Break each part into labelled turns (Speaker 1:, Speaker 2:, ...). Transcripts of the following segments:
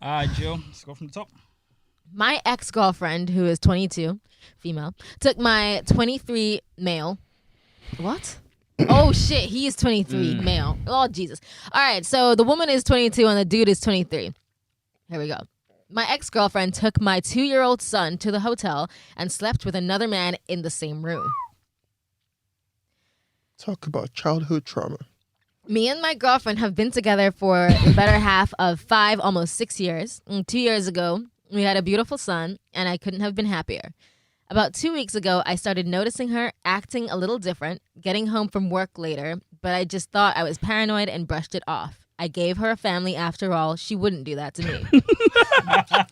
Speaker 1: All right, Jill. Let's go from the top.
Speaker 2: My ex-girlfriend, who is 22, female, took my 23 male. What? Oh, shit. He is 23 male. Oh, Jesus. All right. So the woman is 22 and the dude is 23. Here we go. My ex-girlfriend took my 2-year-old son to the hotel and slept with another man in the same room.
Speaker 3: Talk about childhood trauma.
Speaker 2: Me and my girlfriend have been together for the better half of 5, almost 6 years. 2 years ago, we had a beautiful son, and I couldn't have been happier. About 2 weeks ago, I started noticing her acting a little different, getting home from work later, but I just thought I was paranoid and brushed it off. I gave her a family after all. She wouldn't do that to me.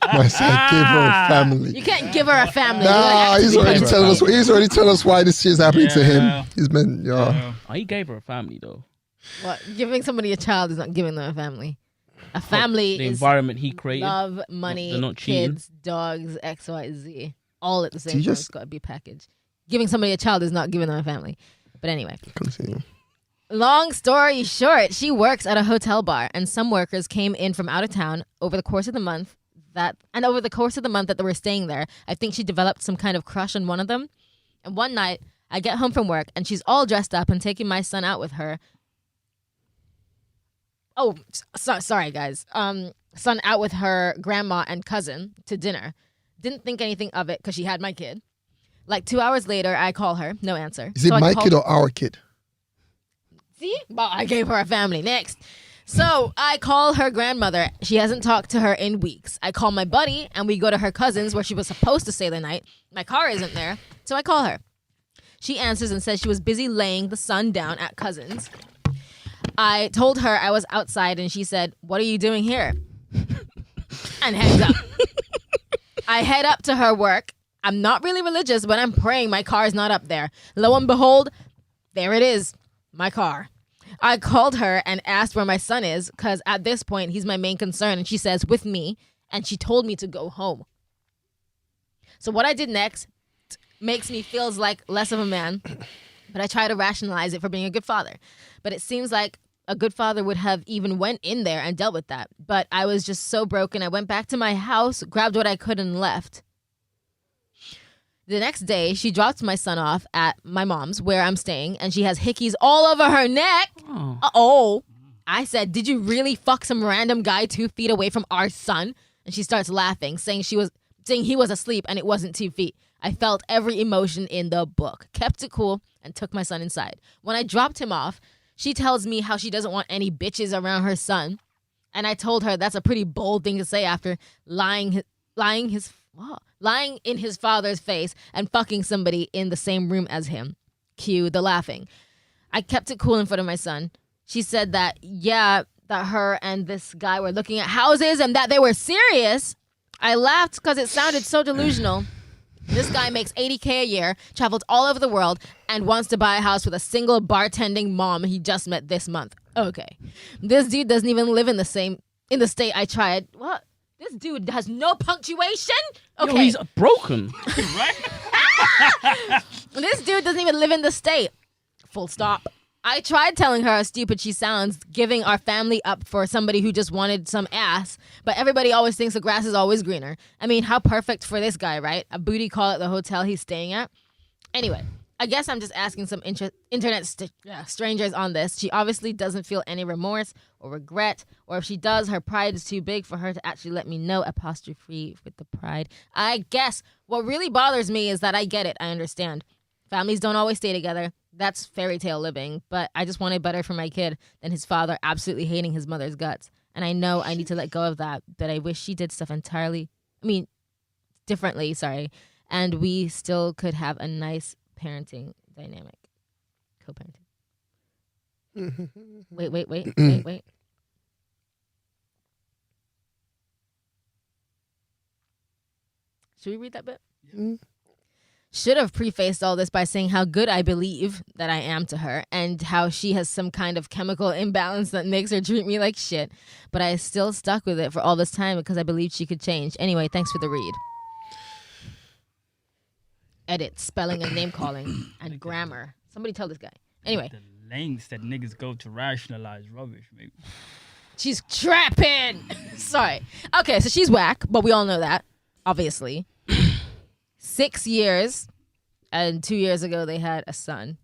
Speaker 3: I said, give her a family.
Speaker 2: You can't give her a family.
Speaker 3: Nah, he's already telling us. He's already telling us why this shit is happening to him. He's been,
Speaker 4: Oh, he gave her a family though.
Speaker 2: What? Giving somebody a child is not giving them a family. A family
Speaker 4: The
Speaker 2: is
Speaker 4: environment he created.
Speaker 2: love, money,
Speaker 4: They're not
Speaker 2: kids, dogs, X, Y, Z. All at the same
Speaker 3: you
Speaker 2: time.
Speaker 3: just-
Speaker 2: It's got to be packaged. Giving somebody a child is not giving them a family. But anyway.
Speaker 3: Continue.
Speaker 2: Long story short, she works at a hotel bar, and some workers came in from out of town over the course of the month that they were staying there. I think she developed some kind of crush on one of them. And one night, I get home from work, and she's all dressed up and taking my son out with her. Oh, sorry, guys. Son out with her grandma and cousin to dinner. Didn't think anything of it because she had my kid. Like 2 hours later, I call her. No answer.
Speaker 3: Is it my kid or our kid?
Speaker 2: See? Well, I gave her a family. Next. So I call her grandmother. She hasn't talked to her in weeks. I call my buddy, and we go to her cousin's where she was supposed to stay the night. My car isn't there, so I call her. She answers and says she was busy laying the son down at cousin's. I told her I was outside, and she said, "What are you doing here?" And hangs up. I head up to her work. I'm not really religious, but I'm praying my car's not up there. Lo and behold, there it is. My car. I called her and asked where my son is because at this point, he's my main concern. And she says, with me. And she told me to go home. So what I did next makes me feels like less of a man. But I try to rationalize it for being a good father. But it seems like a good father would have even went in there and dealt with that. But I was just so broken. I went back to my house, grabbed what I could and left. The next day, she dropped my son off at my mom's where I'm staying, and she has hickeys all over her neck.
Speaker 4: Oh.
Speaker 2: Uh-oh. I said, did you really fuck some random guy 2 feet away from our son? And she starts laughing, saying he was asleep and it wasn't 2 feet. I felt every emotion in the book, kept it cool, and took my son inside. When I dropped him off, she tells me how she doesn't want any bitches around her son. And I told her that's a pretty bold thing to say after lying in his father's face and fucking somebody in the same room as him. Cue the laughing. I kept it cool in front of my son. She said that, that her and this guy were looking at houses and that they were serious. I laughed because it sounded so delusional. This guy makes $80K a year, travels all over the world, and wants to buy a house with a single bartending mom he just met this month. Okay. This dude doesn't even live in the state I tried. What? This dude has no punctuation? Okay.
Speaker 4: Yo, he's broken.
Speaker 1: Right?
Speaker 2: This dude doesn't even live in the state. Full stop. I tried telling her how stupid she sounds, giving our family up for somebody who just wanted some ass, but everybody always thinks the grass is always greener. I mean, how perfect for this guy, right? A booty call at the hotel he's staying at. Anyway, I guess I'm just asking some internet strangers on this. She obviously doesn't feel any remorse or regret, or if she does, her pride is too big for her to actually let me know, apostrophe with the pride. I guess what really bothers me is that I get it. I understand. Families don't always stay together. That's fairy tale living, but I just wanted better for my kid than his father absolutely hating his mother's guts. And I know I need to let go of that, but I wish she did stuff differently, and we still could have a nice parenting dynamic. Co-parenting. Wait. Should we read that bit?
Speaker 3: Mm.
Speaker 2: Should have prefaced all this by saying how good I believe that I am to her and how she has some kind of chemical imbalance that makes her treat me like shit. But I still stuck with it for all this time because I believed she could change. Anyway, thanks for the read. Edit, spelling and name calling, and grammar. Somebody tell this guy. Anyway.
Speaker 1: The lengths that niggas go to rationalize rubbish, maybe.
Speaker 2: She's trapping. Sorry. Okay, so she's whack, but we all know that, obviously. 6 years, and 2 years ago they had a son.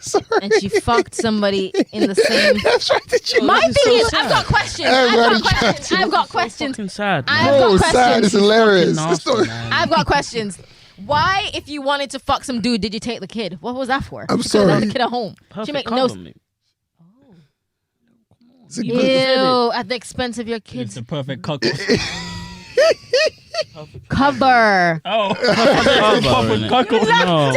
Speaker 3: Sorry.
Speaker 2: And she fucked somebody in the same.
Speaker 3: That's right.
Speaker 2: My
Speaker 4: this is
Speaker 2: thing
Speaker 4: so
Speaker 2: is, I've
Speaker 4: sad.
Speaker 2: got questions.
Speaker 3: Everybody
Speaker 2: I've got questions.
Speaker 4: Fucking sad.
Speaker 2: I've
Speaker 4: Man.
Speaker 2: got
Speaker 3: Bro,
Speaker 2: questions.
Speaker 3: sad. It's hilarious.
Speaker 4: Fucking
Speaker 3: It's not-
Speaker 4: nasty, man.
Speaker 2: I've got questions. Why, if you wanted to fuck some dude, did you take the kid? What was that for?
Speaker 3: I'm
Speaker 2: She could've left
Speaker 3: sorry.
Speaker 2: the kid at home.
Speaker 4: Perfect
Speaker 2: She make
Speaker 4: cuddle,
Speaker 2: no.
Speaker 4: mate.
Speaker 3: It's a
Speaker 4: You
Speaker 3: good-
Speaker 4: said
Speaker 2: Ew, at the expense of your
Speaker 1: It's
Speaker 2: kids.
Speaker 1: the perfect cuckold.
Speaker 2: Cover.
Speaker 1: Oh,
Speaker 4: Cover, innit?
Speaker 1: cuckold.
Speaker 4: No.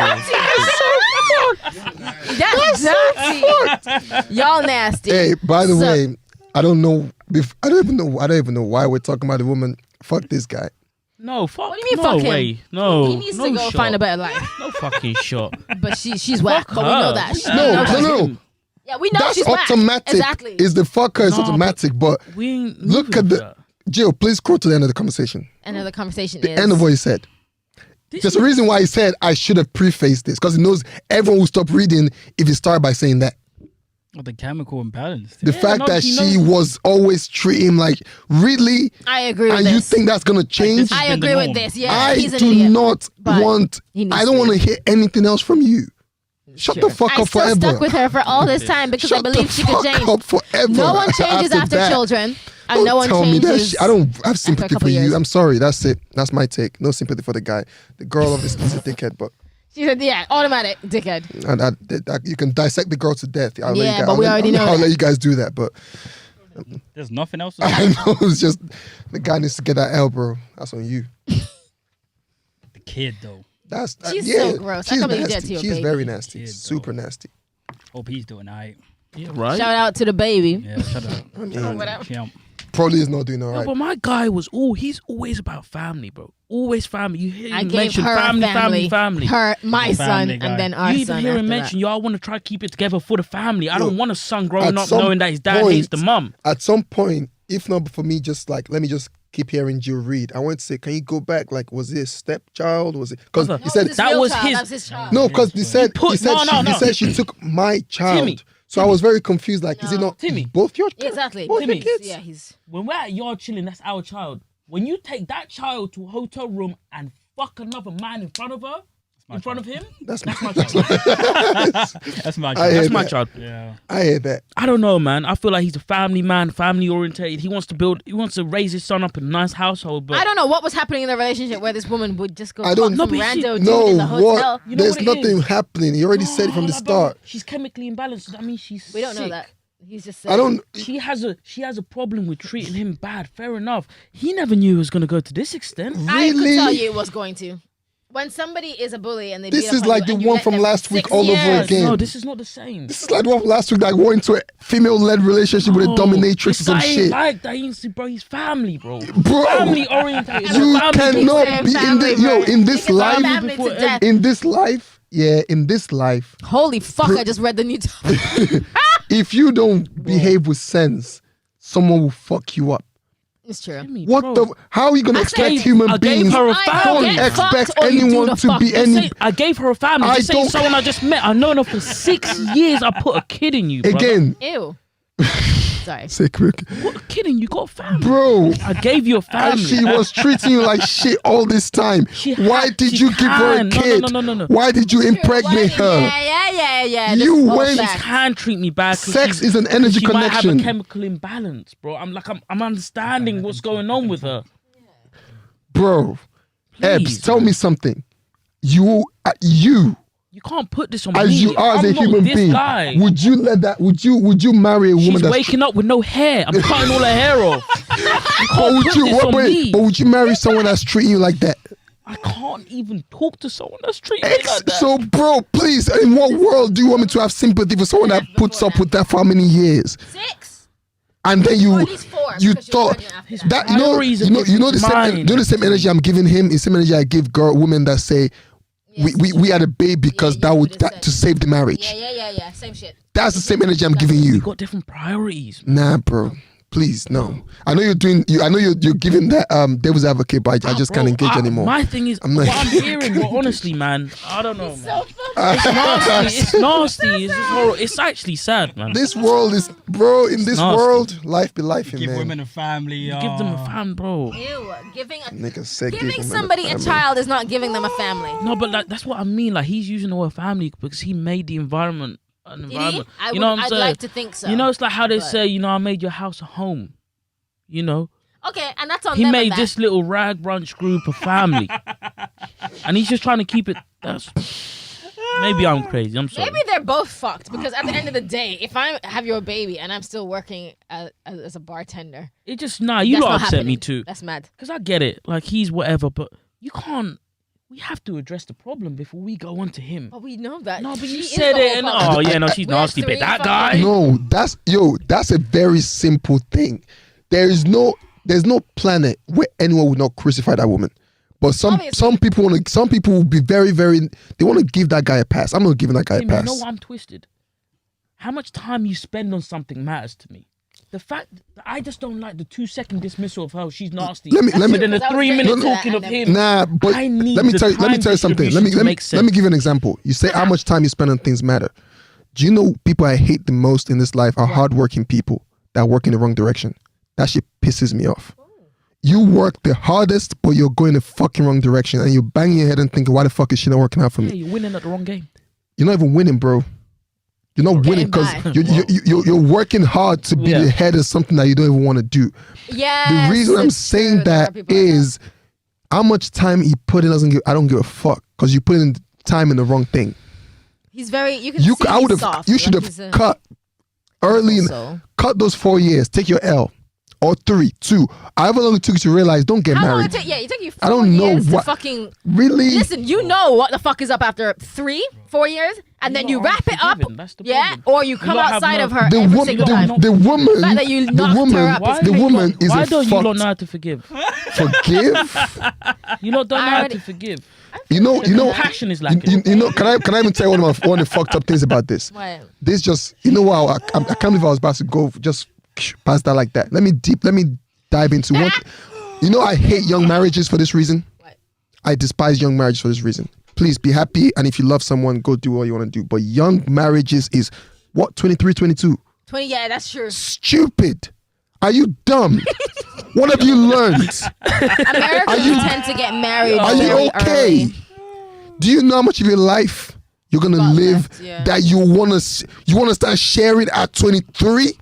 Speaker 2: That's dirty. Y'all nasty.
Speaker 3: Hey, by the
Speaker 2: So-
Speaker 3: way, I don't know. I don't even know why we're talking about the woman. Fuck this guy.
Speaker 4: No, fuck.
Speaker 2: What do you mean,
Speaker 4: no
Speaker 2: fuck him?
Speaker 4: way. No.
Speaker 2: He needs
Speaker 4: no
Speaker 2: to go
Speaker 4: shot.
Speaker 2: find a better life.
Speaker 4: No fucking shot.
Speaker 2: But she's whack. But we know
Speaker 4: her.
Speaker 2: that. She-
Speaker 3: No,
Speaker 2: we know
Speaker 3: no,
Speaker 2: that.
Speaker 3: no.
Speaker 2: Yeah, we know
Speaker 3: That's
Speaker 2: she's whack.
Speaker 3: automatic.
Speaker 2: Exactly.
Speaker 3: Is the fucker is
Speaker 4: No,
Speaker 3: automatic, but
Speaker 4: We ain't
Speaker 3: look
Speaker 4: moving
Speaker 3: at
Speaker 4: with
Speaker 3: the
Speaker 4: that.
Speaker 3: Jill. Please scroll to the end of the conversation.
Speaker 2: End of the conversation
Speaker 3: The
Speaker 2: is.
Speaker 3: end of what he said.
Speaker 4: This
Speaker 3: There's a reason why he said I should have prefaced this because he knows everyone will stop reading if he started by saying that.
Speaker 1: Well, the chemical imbalance.
Speaker 3: The
Speaker 4: Yeah,
Speaker 3: fact
Speaker 4: no,
Speaker 3: that
Speaker 4: he
Speaker 3: she
Speaker 4: knows.
Speaker 3: was always treating him like really,
Speaker 2: I agree with
Speaker 3: and
Speaker 2: this.
Speaker 3: you think that's gonna change?
Speaker 1: this
Speaker 2: I
Speaker 1: been the
Speaker 2: agree with
Speaker 1: norm.
Speaker 2: this. Yeah,
Speaker 3: I
Speaker 2: he's an
Speaker 3: do
Speaker 2: idiot.
Speaker 3: not
Speaker 2: but
Speaker 3: want.
Speaker 2: he needs
Speaker 3: I don't
Speaker 2: to.
Speaker 3: want to hear anything else from you. Shut the fuck
Speaker 2: I
Speaker 3: up
Speaker 2: still
Speaker 3: forever.
Speaker 2: stuck with her for all this time because I
Speaker 3: Shut
Speaker 2: believe
Speaker 3: the
Speaker 2: she could
Speaker 3: fuck
Speaker 2: change.
Speaker 3: up forever.
Speaker 2: No one changes after
Speaker 3: that.
Speaker 2: children, and
Speaker 3: Don't
Speaker 2: no one
Speaker 3: tell me that
Speaker 2: changes.
Speaker 3: shit. I don't have sympathy
Speaker 2: couple
Speaker 3: for you.
Speaker 2: years.
Speaker 3: I'm sorry. That's it. That's my take. No sympathy for the guy. The girl obviously is a dickhead, but
Speaker 2: She said, "Yeah, automatic, dickhead."
Speaker 3: you can dissect the girl to death. I'll let
Speaker 2: Yeah,
Speaker 3: you guys,
Speaker 2: but we already know
Speaker 3: I'll
Speaker 2: that.
Speaker 3: let you guys do that. But
Speaker 1: There's nothing else. To
Speaker 3: I
Speaker 1: say.
Speaker 3: know it's just the guy needs to get that L, bro. That's on you.
Speaker 1: The kid though.
Speaker 3: That's
Speaker 2: She's
Speaker 3: yeah.
Speaker 2: so gross. I
Speaker 3: She's
Speaker 2: can't believe you did
Speaker 3: nasty.
Speaker 2: to your
Speaker 3: She's
Speaker 2: baby.
Speaker 3: very nasty.
Speaker 1: Kid,
Speaker 3: Super
Speaker 1: though.
Speaker 3: nasty.
Speaker 1: Hope he's doing alright.
Speaker 4: Yeah, right.
Speaker 2: Shout out to the baby.
Speaker 1: Yeah, shut up.
Speaker 2: Whatever.
Speaker 1: Champ.
Speaker 3: Probably is not doing all
Speaker 4: No,
Speaker 3: right.
Speaker 4: but my guy he's always about family, bro. Always family. You hear
Speaker 2: I
Speaker 4: him
Speaker 2: gave
Speaker 4: mention
Speaker 2: her
Speaker 4: family.
Speaker 2: her, my
Speaker 1: The
Speaker 2: son,
Speaker 1: family guy.
Speaker 2: and then our
Speaker 4: You even
Speaker 2: son.
Speaker 4: hear him
Speaker 2: after
Speaker 4: mention, yo, I want to try to keep it together for the family. I
Speaker 3: Yo,
Speaker 4: don't want a son growing
Speaker 3: at
Speaker 4: up
Speaker 3: some
Speaker 4: knowing that his dad
Speaker 3: point-
Speaker 4: hates the mum.
Speaker 3: At some point, if not for me, just like let me just keep hearing Jill read. I want to say, can you go back? Like, was it a stepchild? Was it because
Speaker 4: Brother,
Speaker 3: he said
Speaker 4: that was his-
Speaker 2: That was his child.
Speaker 3: no? Because he said
Speaker 4: put-
Speaker 3: he said
Speaker 4: no,
Speaker 3: she,
Speaker 4: no, no.
Speaker 3: he said she took my child.
Speaker 4: Timmy.
Speaker 3: So I was very confused. Like, is it
Speaker 2: No.
Speaker 3: not
Speaker 4: Timmy.
Speaker 3: both your
Speaker 2: Exactly.
Speaker 3: both your
Speaker 4: Timmy.
Speaker 3: kids?
Speaker 2: Yeah, he's.
Speaker 4: When we're at yard chilling, that's our child. When you take that child to a hotel room and fuck another man in front of her, in front of him,
Speaker 3: That's my
Speaker 4: my child.
Speaker 1: That's my
Speaker 3: I
Speaker 1: child.
Speaker 3: hear
Speaker 4: That's my
Speaker 3: that.
Speaker 4: child.
Speaker 1: Yeah.
Speaker 3: I hear that.
Speaker 4: I don't know, man. I feel like he's a family man, family orientated. He wants to raise his son up in a nice household, but
Speaker 2: I don't know what was happening in the relationship where this woman would just go
Speaker 3: I
Speaker 2: fuck
Speaker 3: don't-
Speaker 2: some
Speaker 4: No, but she-
Speaker 2: rando dude
Speaker 3: No,
Speaker 2: in the hotel.
Speaker 3: what?
Speaker 4: You know
Speaker 3: There's
Speaker 4: what it
Speaker 3: nothing
Speaker 4: is?
Speaker 3: happening. He already said it from the
Speaker 4: Oh,
Speaker 3: start.
Speaker 4: She's chemically imbalanced. That means she's
Speaker 2: We don't know
Speaker 4: sick.
Speaker 2: that. He's just.
Speaker 3: I don't.
Speaker 4: She has a problem with treating him bad. Fair enough. He never knew it was gonna go to this extent.
Speaker 2: I could
Speaker 3: Really?
Speaker 2: tell you it was going to. When somebody is a bully and they
Speaker 3: This
Speaker 2: beat up
Speaker 3: is
Speaker 2: on
Speaker 3: like
Speaker 2: you
Speaker 3: the
Speaker 2: and you
Speaker 3: one
Speaker 2: let
Speaker 3: from
Speaker 2: them
Speaker 3: last
Speaker 2: 6
Speaker 3: week all over
Speaker 2: years.
Speaker 3: again.
Speaker 4: No, this is not the same.
Speaker 3: This is like the one from last week that went into a female-led relationship with a dominatrix or
Speaker 4: this
Speaker 3: some
Speaker 4: guy ain't
Speaker 3: shit.
Speaker 4: like that. He's bro. He's family, bro.
Speaker 3: Bro,
Speaker 4: Family oriented.
Speaker 3: you
Speaker 4: family
Speaker 3: cannot
Speaker 2: Saying
Speaker 3: be in
Speaker 2: family,
Speaker 3: this. Yo,
Speaker 2: bro.
Speaker 3: in this
Speaker 2: Niggas are
Speaker 3: life,
Speaker 2: family to death.
Speaker 3: in this life, yeah, in this life,
Speaker 2: Holy fuck! I just read the new topic.
Speaker 3: if you don't behave with sense, someone will fuck you up.
Speaker 2: It's true.
Speaker 4: Family,
Speaker 3: What
Speaker 4: bro.
Speaker 3: the? How are you gonna
Speaker 2: I
Speaker 3: expect
Speaker 2: gave-
Speaker 3: human
Speaker 4: I gave
Speaker 3: beings?
Speaker 4: her a
Speaker 2: I
Speaker 4: family.
Speaker 3: Don't
Speaker 2: get fucked
Speaker 3: expect
Speaker 2: or you do
Speaker 3: anyone
Speaker 2: the
Speaker 3: to
Speaker 2: fuck.
Speaker 3: be
Speaker 2: Just
Speaker 3: any.
Speaker 4: I gave her a family.
Speaker 3: I
Speaker 4: Just saying
Speaker 3: don't-
Speaker 4: someone I just met. I've known her for 6 years. I put a kid in you, brother.
Speaker 3: Again,
Speaker 2: Ew. Sorry.
Speaker 3: sick, Rick.
Speaker 4: What a kid in you? Got a family.
Speaker 3: Bro.
Speaker 4: I gave you a
Speaker 3: And
Speaker 4: family.
Speaker 3: she was treating you like shit all this time. Why did you give her a
Speaker 4: can. No,
Speaker 3: kid?
Speaker 4: no.
Speaker 3: Why did you impregnate her?
Speaker 2: Yeah.
Speaker 3: You
Speaker 2: This is all
Speaker 3: went-
Speaker 4: She
Speaker 2: facts.
Speaker 4: can treat me bad. 'cause
Speaker 3: Sex
Speaker 4: she's-
Speaker 3: is an energy
Speaker 4: she might have
Speaker 3: connection.
Speaker 4: a chemical imbalance, bro. I'm understanding what's going on with her.
Speaker 3: Bro, Ebbs,
Speaker 4: Please,
Speaker 3: tell
Speaker 4: man.
Speaker 3: me something. You,
Speaker 4: You can't put this on
Speaker 3: as
Speaker 4: me.
Speaker 3: you are as
Speaker 4: I'm
Speaker 3: a
Speaker 4: not
Speaker 3: human
Speaker 4: this
Speaker 3: being,
Speaker 4: guy.
Speaker 3: would you let that? Would you marry a woman
Speaker 4: She's
Speaker 3: that's?
Speaker 4: waking up with no hair. I'm cutting all her hair off.
Speaker 3: But would
Speaker 4: put
Speaker 3: you?
Speaker 4: this on me.
Speaker 3: But would you marry someone that's treating you like that?
Speaker 4: I can't even talk to someone that's treating me like that.
Speaker 3: So, bro, please, in what world do you want me to have sympathy for someone that puts up with that for how many years?
Speaker 2: 6.
Speaker 3: And then
Speaker 2: Or
Speaker 3: you,
Speaker 2: at least 4,
Speaker 3: you
Speaker 2: because you're
Speaker 3: thought
Speaker 2: pregnant after
Speaker 4: His
Speaker 3: that
Speaker 4: priorities are
Speaker 3: you know the
Speaker 4: different
Speaker 3: same,
Speaker 4: mine.
Speaker 3: you know the same energy I'm giving him is the same energy I give women that say we had a baby because
Speaker 2: you
Speaker 3: that would
Speaker 2: would've
Speaker 3: that
Speaker 2: said.
Speaker 3: to save the marriage.
Speaker 2: Yeah. Same shit.
Speaker 3: That's the same energy I'm giving
Speaker 4: We
Speaker 3: you.
Speaker 4: got different priorities.
Speaker 3: Nah, bro. Please, no. I know you're doing. I know you're giving that devil's advocate, but I just can't engage anymore.
Speaker 4: My thing is,
Speaker 3: I'm not-
Speaker 4: what I'm hearing, but honestly, man, I don't know, man.
Speaker 2: So
Speaker 4: It's nasty. It's nasty. It's just horrible. It's actually sad, man.
Speaker 3: This world is, bro. In this
Speaker 4: nasty.
Speaker 3: world, life be life,
Speaker 1: Give
Speaker 3: man.
Speaker 1: women a family.
Speaker 4: Give them a fan, bro.
Speaker 2: Ew, giving
Speaker 3: Nigga said give
Speaker 2: giving
Speaker 3: women
Speaker 2: somebody a
Speaker 3: family.
Speaker 2: child is not giving them a family.
Speaker 4: No, but like, that's what I mean. Like, he's using the word family because he made the environment an
Speaker 2: Did he?
Speaker 4: environment.
Speaker 2: I
Speaker 4: You know what I'm
Speaker 2: I'd
Speaker 4: saying?
Speaker 2: like to think so.
Speaker 4: You know, it's like how they
Speaker 2: but-
Speaker 4: say, you know, I made your house a home. You know,
Speaker 2: Okay, and that's on
Speaker 4: he
Speaker 2: them.
Speaker 4: made
Speaker 2: and that.
Speaker 4: this little rag brunch group a family, and he's just trying to keep it. That's maybe I'm crazy. I'm sorry.
Speaker 2: Maybe they're both fucked because at the end of the day, if I have your baby and I'm still working as a bartender,
Speaker 4: It just you
Speaker 2: that's
Speaker 4: lot
Speaker 2: not
Speaker 4: upset me
Speaker 2: happening.
Speaker 4: too.
Speaker 2: That's mad.
Speaker 4: Because I get it, like he's whatever, but you can't. We have to address the problem before we go on to him.
Speaker 2: But we know that.
Speaker 4: No, but
Speaker 2: She
Speaker 4: you
Speaker 2: is
Speaker 4: said
Speaker 2: the
Speaker 4: it,
Speaker 2: whole
Speaker 4: and
Speaker 2: problem.
Speaker 4: oh yeah, no, she's
Speaker 2: We have
Speaker 4: nasty, but
Speaker 2: three
Speaker 4: that
Speaker 2: fucking-
Speaker 4: guy.
Speaker 3: No, that's a very simple thing. There's no planet where anyone would not crucify that woman. But some
Speaker 2: Obviously.
Speaker 3: people will be very, very, they want to give that guy a pass. I'm not giving that guy a
Speaker 4: Tim, you
Speaker 3: pass.
Speaker 4: know what? I'm twisted. How much time you spend on something matters to me. The fact that I just don't like the 2-second dismissal of her. She's nasty.
Speaker 3: Let me-
Speaker 4: But then the
Speaker 2: Because I was
Speaker 4: 3
Speaker 2: getting
Speaker 4: minute
Speaker 2: into that
Speaker 4: talking of
Speaker 2: and
Speaker 4: him.
Speaker 3: Nah, but
Speaker 4: I need
Speaker 3: let me
Speaker 4: the
Speaker 3: tell you
Speaker 4: time
Speaker 3: something.
Speaker 4: distribution to make
Speaker 3: Let me
Speaker 4: sense.
Speaker 3: give you an example. You say how much time you spend on things matter. Do you know people I hate the most in this life are hardworking people that work in the wrong direction? That shit pisses me off. You work the hardest, but you're going the fucking wrong direction, and you're banging your head and thinking, "Why the fuck is she not working out for
Speaker 4: Yeah,
Speaker 3: me?"
Speaker 4: you're winning at the wrong game.
Speaker 3: You're not even winning, bro. You're not winning because
Speaker 2: by.
Speaker 3: you're working hard to be
Speaker 4: Yeah.
Speaker 3: the head of something that you don't even want to do.
Speaker 2: Yeah.
Speaker 3: The reason I'm saying that is how much time he put in I don't give a fuck because you put in time in the wrong thing.
Speaker 2: he's very. You can see
Speaker 3: I would
Speaker 2: he's
Speaker 3: have.
Speaker 2: soft,
Speaker 3: You should
Speaker 2: like
Speaker 3: have
Speaker 2: he's a-
Speaker 3: cut early.
Speaker 2: Also.
Speaker 3: Cut those 4 years. Take your L, or 3, 2. However long it took you to realize. Don't get
Speaker 2: How long
Speaker 3: married.
Speaker 2: it take? Yeah, it took you 4
Speaker 3: I don't know
Speaker 2: years to
Speaker 3: what-
Speaker 2: fucking.
Speaker 3: Really?
Speaker 2: Listen, you know what the fuck is up after 3, 4 years, and then you
Speaker 4: lot
Speaker 2: wrap it up.
Speaker 4: unforgiving, that's the
Speaker 2: Yeah,
Speaker 4: problem.
Speaker 2: or you come
Speaker 4: lot have
Speaker 2: outside
Speaker 4: no-
Speaker 2: of her
Speaker 3: The
Speaker 2: every
Speaker 3: woman.
Speaker 2: single
Speaker 3: The,
Speaker 2: time.
Speaker 3: the woman.
Speaker 2: fact that you
Speaker 3: the
Speaker 2: knocked her
Speaker 3: woman.
Speaker 2: up
Speaker 4: Why
Speaker 3: The
Speaker 4: do you
Speaker 3: woman
Speaker 4: lot-
Speaker 3: is
Speaker 4: Why
Speaker 3: a
Speaker 4: don't you lot know
Speaker 3: fucked.
Speaker 4: how to forgive?
Speaker 3: Forgive.
Speaker 4: You lot don't know
Speaker 2: I
Speaker 4: how
Speaker 2: already-
Speaker 4: to forgive.
Speaker 3: You know.
Speaker 4: Passion is lacking.
Speaker 3: You know. Can I even tell you one of the fucked up things about this?
Speaker 2: What?
Speaker 3: This just. You know what? I can't believe I was about to go just past that like that. Let me dive into one. You know, I hate young marriages for this reason.
Speaker 2: What?
Speaker 3: I despise young marriages for this reason. Please be happy, and if you love someone, go do what you want to do. But young marriages is what, 23, 22?
Speaker 2: 20. Yeah, that's true.
Speaker 3: Stupid. Are you dumb? What have you learned?
Speaker 2: Americans tend to get married.
Speaker 3: Are you
Speaker 2: very
Speaker 3: okay?
Speaker 2: early.
Speaker 3: Do you know how much of your life you're gonna
Speaker 2: Got
Speaker 3: live
Speaker 2: left, yeah.
Speaker 3: that you wanna start sharing at 23?